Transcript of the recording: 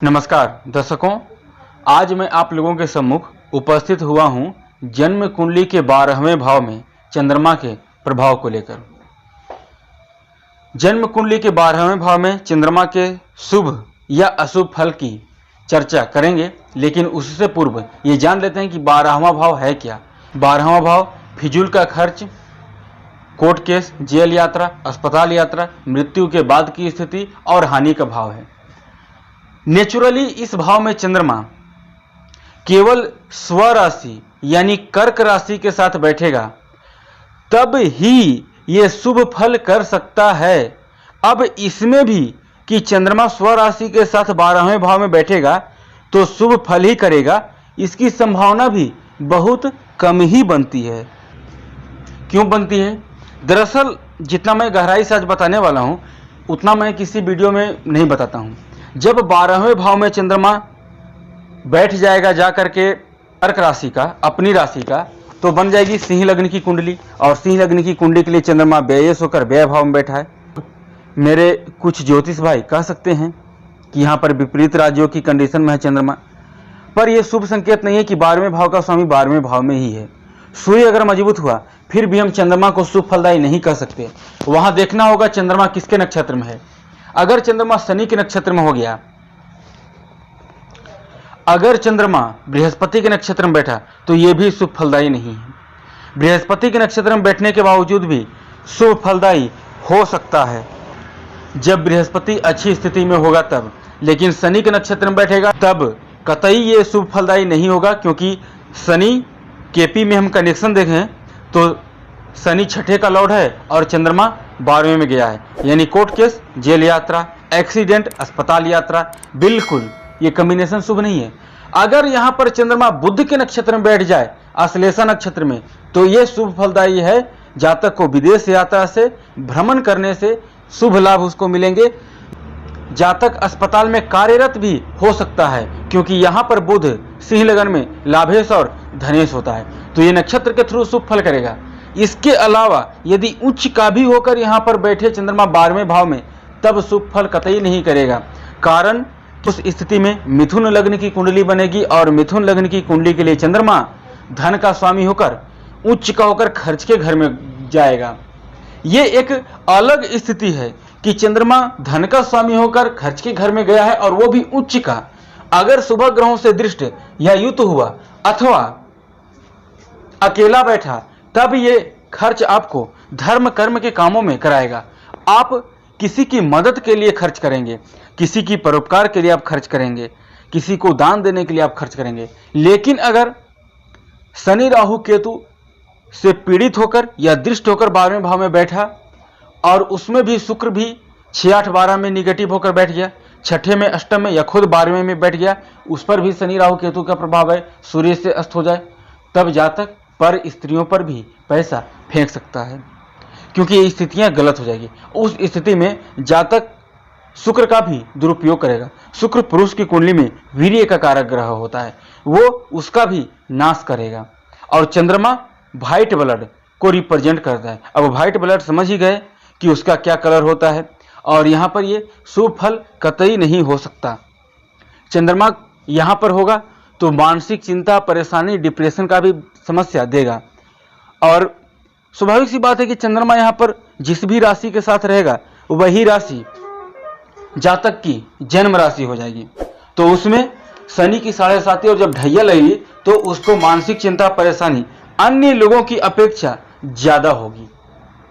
नमस्कार दर्शकों, आज मैं आप लोगों के सम्मुख उपस्थित हुआ हूं जन्म कुंडली के 12वें भाव में चंद्रमा के प्रभाव को लेकर। जन्म कुंडली के 12वें भाव में चंद्रमा के शुभ या अशुभ फल की चर्चा करेंगे, लेकिन उससे पूर्व ये जान लेते हैं कि 12वां भाव है क्या। 12वां भाव फिजूल का खर्च, कोर्ट केस, जेल यात्रा, अस्पताल यात्रा, मृत्यु के बाद की स्थिति और हानि का भाव है। नेचुरली इस भाव में चंद्रमा केवल स्वराशि यानी कर्क राशि के साथ बैठेगा तब ही ये शुभ फल कर सकता है। अब इसमें भी कि चंद्रमा स्वराशि के साथ 12वें भाव में बैठेगा तो शुभ फल ही करेगा, इसकी संभावना भी बहुत कम ही बनती है। क्यों बनती है? दरअसल जितना मैं गहराई से आज बताने वाला हूं उतना मैं किसी वीडियो में नहीं बताता हूं। जब 12वें भाव में चंद्रमा बैठ जाएगा जा करके कर्क राशि का, अपनी राशि का, तो बन जाएगी सिंह लग्न की कुंडली। और सिंह लग्न की कुंडली के लिए चंद्रमा व्ययस होकर व्यय भाव में बैठा है। मेरे कुछ ज्योतिष भाई कह सकते हैं कि यहाँ पर विपरीत राज्यों की कंडीशन में है चंद्रमा, पर यह शुभ संकेत नहीं है कि 12वें भाव का स्वामी 12वें भाव में ही है। सूर्य अगर मजबूत हुआ फिर भी हम चंद्रमा को शुभ फलदायी नहीं कह सकते। वहां देखना होगा चंद्रमा किसके नक्षत्र में है। अगर चंद्रमा शनि के नक्षत्र में हो गया, अगर चंद्रमा बृहस्पति के नक्षत्र में बैठा तो यह भी शुभ फलदायी नहीं है। बृहस्पति के नक्षत्र में बैठने के बावजूद भी शुभ फलदायी हो सकता है जब बृहस्पति अच्छी स्थिति में होगा तब, लेकिन शनि के नक्षत्र में बैठेगा तब कतई ये शुभ फलदायी नहीं होगा। क्योंकि शनि केपी में हम कनेक्शन देखें तो शनि छठे का लॉर्ड है और चंद्रमा 12वें में गया है, यानी कोर्ट केस, जेल यात्रा, एक्सीडेंट, अस्पताल यात्रा, बिल्कुल ये कॉम्बिनेशन शुभ नहीं है। अगर यहाँ पर चंद्रमा बुध के नक्षत्र में बैठ जाए, आश्लेषा नक्षत्र में, तो ये शुभ फलदायी है। जातक को विदेश यात्रा से, भ्रमण करने से शुभ लाभ उसको मिलेंगे। जातक अस्पताल में कार्यरत भी हो सकता है क्योंकि यहाँ पर बुध सिंह लगन में लाभेश और धनेश होता है, तो ये नक्षत्र के थ्रू शुभ फल करेगा। इसके अलावा यदि उच्च का भी होकर यहाँ पर बैठे चंद्रमा 12वें भाव में, तब शुभ फल कतई नहीं करेगा। कारण उस स्थिति में मिथुन लग्न की कुंडली बनेगी और मिथुन लग्न की कुंडली के लिए चंद्रमा धन का स्वामी होकर उच्च का होकर खर्च के घर में जाएगा। ये एक अलग स्थिति है कि चंद्रमा धन का स्वामी होकर खर्च के घर में गया है और वो भी उच्च का। अगर शुभ ग्रहों से दृष्ट या युत हुआ अथवा अकेला बैठा तब ये खर्च आपको धर्म कर्म के कामों में कराएगा। आप किसी की मदद के लिए खर्च करेंगे, किसी की परोपकार के लिए आप खर्च करेंगे, किसी को दान देने के लिए आप खर्च करेंगे। लेकिन अगर शनि राहु केतु से पीड़ित होकर या दृष्ट होकर 12वें भाव में बैठा और उसमें भी शुक्र भी 6, 8, 12 में निगेटिव होकर बैठ गया, छठे में, अष्टम में या खुद 12वें में बैठ गया, उस पर भी शनि राहु केतु का प्रभाव है, सूर्य से अस्त हो जाए, तब जातक पर स्त्रियों पर भी पैसा फेंक सकता है क्योंकि ये स्थितियां गलत हो जाएगी। उस स्थिति में जातक शुक्र का भी दुरुपयोग करेगा। शुक्र पुरुष की कुंडली में वीर्य का कारक ग्रह होता है, वो उसका भी नाश करेगा। और चंद्रमा व्हाइट ब्लड को रिप्रेजेंट करता है। अब व्हाइट ब्लड समझ ही गए कि उसका क्या कलर होता है, और यहाँ पर ये शुभ फल कतई नहीं हो सकता। चंद्रमा यहाँ पर होगा तो मानसिक चिंता, परेशानी, डिप्रेशन का भी समस्या देगा। और स्वाभाविक सी बात है कि चंद्रमा यहाँ पर जिस भी राशि के साथ रहेगा वही राशि जातक की जन्म राशि हो जाएगी, तो उसमें शनि की 7.5 और जब ढैया लगेगी तो उसको मानसिक चिंता, परेशानी अन्य लोगों की अपेक्षा ज्यादा होगी।